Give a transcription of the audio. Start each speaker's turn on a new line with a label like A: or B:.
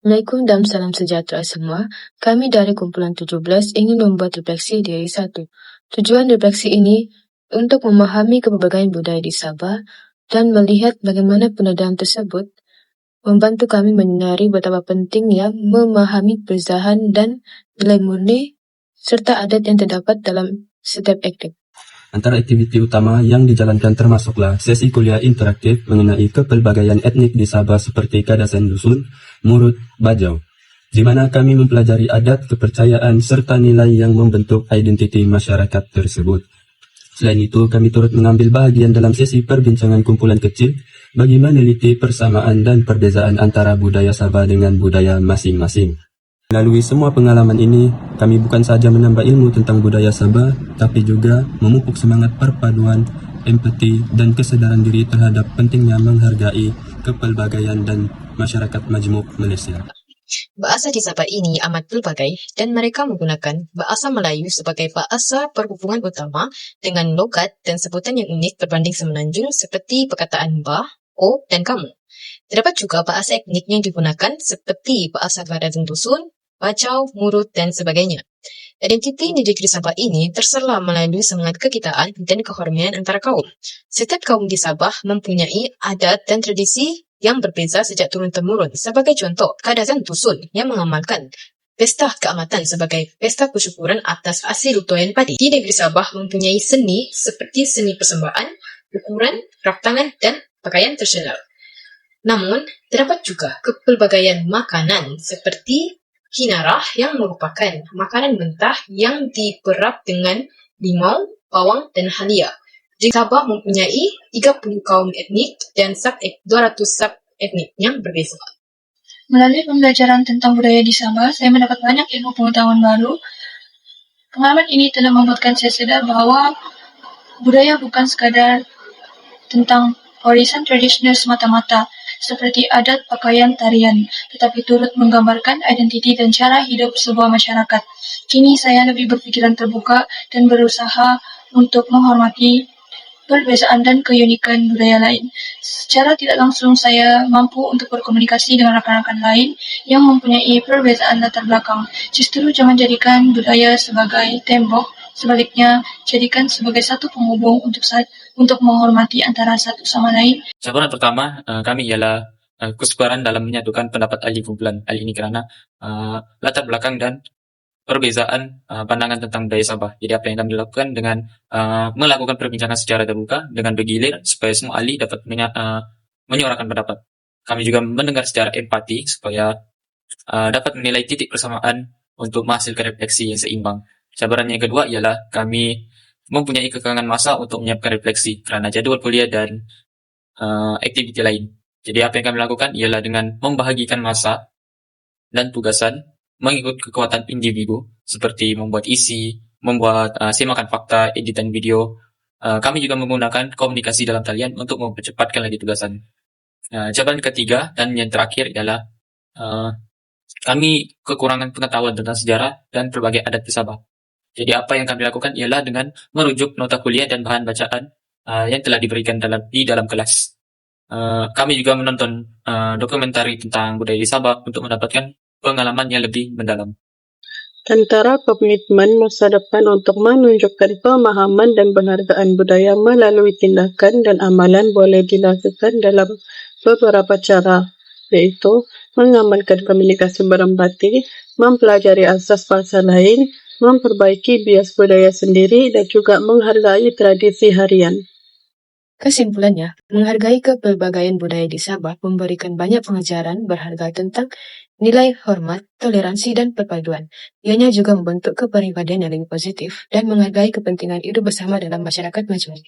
A: Assalamualaikum dan salam sejahtera semua. Kami dari kumpulan 17 ingin membuat refleksi diri satu. Tujuan refleksi ini untuk memahami kepelbagaian budaya di Sabah dan melihat bagaimana penodaan tersebut membantu kami menyadari betapa pentingnya memahami perbedaan dan nilai murni serta adat yang terdapat dalam setiap etnik.
B: Antara aktiviti utama yang dijalankan termasuklah sesi kuliah interaktif mengenai kepelbagaian etnik di Sabah seperti Kadasan Dusun, Murut, Bajau, di mana kami mempelajari adat, kepercayaan, serta nilai yang membentuk identiti masyarakat tersebut. Selain itu, kami turut mengambil bahagian dalam sesi perbincangan kumpulan kecil bagi meneliti persamaan dan perbezaan antara budaya Sabah dengan budaya masing-masing. Melalui semua pengalaman ini, kami bukan saja menambah ilmu tentang budaya Sabah, tapi juga memupuk semangat perpaduan, empati, dan kesedaran diri terhadap pentingnya menghargai kepelbagaian dan masyarakat majmuk Malaysia.
C: Bahasa di Sabah ini amat pelbagai dan mereka menggunakan bahasa Melayu sebagai bahasa perhubungan utama dengan logat dan sebutan yang unik berbanding semenanjung seperti perkataan bah, o, dan kamu. Terdapat juga bahasa etnik yang digunakan seperti bahasa Kadasan Dusun, Bajau, Murut, dan sebagainya. Identiti di negeri Sabah ini tersela melalui semangat kekitaan dan kehormatan antara kaum. Setiap kaum di Sabah mempunyai adat dan tradisi yang berbeza sejak turun-temurun. Sebagai contoh, Kadasan Dusun yang mengamalkan pesta keamatan sebagai pesta kesyukuran atas hasil tuaian padi. Di negeri Sabah mempunyai seni seperti seni persembahan, ukuran, raftangan, dan pakaian terkenal. Namun, terdapat juga kepelbagaian makanan seperti kinarah yang merupakan makanan mentah yang diperap dengan limau, bawang, dan halia. Di Sabah mempunyai 30 kaum etnik dan 200 sub-etnik yang berbeza.
D: Melalui pembelajaran tentang budaya di Sabah, saya mendapat banyak ilmu pengetahuan baru. Pengalaman ini telah membuatkan saya sadar bahwa budaya bukan sekadar tentang warisan tradisional semata-mata, seperti adat, pakaian, tarian, tetapi turut menggambarkan identiti dan cara hidup sebuah masyarakat. Kini saya lebih berpikiran terbuka dan berusaha untuk menghormati perbezaan dan keunikan budaya lain. Secara tidak langsung saya mampu untuk berkomunikasi dengan rakan-rakan lain yang mempunyai perbezaan latar belakang. Justru jangan jadikan budaya sebagai tembok, sebaliknya jadikan sebagai satu penghubung untuk menghormati antara satu sama lain.
E: Cabaran pertama kami ialah kesukaran dalam menyatukan pendapat ahli kumpulan. Hal ini kerana latar belakang dan perbezaan pandangan tentang budaya Sabah. Jadi apa yang kami lakukan dengan melakukan perbincangan secara terbuka dengan bergilir supaya semua ahli dapat menyuarakan pendapat. Kami juga mendengar secara empati supaya dapat menilai titik persamaan untuk menghasilkan refleksi yang seimbang. Cabaran yang kedua ialah kami mempunyai kekangan masa untuk menyiapkan refleksi kerana jadual kuliah dan aktiviti lain. Jadi apa yang kami lakukan ialah dengan membahagikan masa dan tugasan mengikut kekuatan individu seperti membuat isi, membuat semakan fakta, editan video. Kami juga menggunakan komunikasi dalam talian untuk mempercepatkan lagi tugasan. Cabaran ketiga dan yang terakhir ialah kami kekurangan pengetahuan tentang sejarah dan berbagai adat di Sabah. Jadi apa yang kami lakukan ialah dengan merujuk nota kuliah dan bahan bacaan yang telah diberikan di dalam kelas. Kami juga menonton dokumentari tentang budaya di Sabah untuk mendapatkan pengalaman yang lebih mendalam.
F: Antara komitmen masa depan untuk menunjukkan pemahaman dan penghargaan budaya melalui tindakan dan amalan boleh dilakukan dalam beberapa cara, yaitu mengamalkan komunikasi berempati, mempelajari asas bangsa lain, memperbaiki bias budaya sendiri, dan juga menghargai tradisi harian.
A: Kesimpulannya, menghargai kepelbagaian budaya di Sabah memberikan banyak pengajaran berharga tentang nilai hormat, toleransi, dan perpaduan. Ianya juga membentuk kepribadian yang lebih positif dan menghargai kepentingan hidup bersama dalam masyarakat majmuk.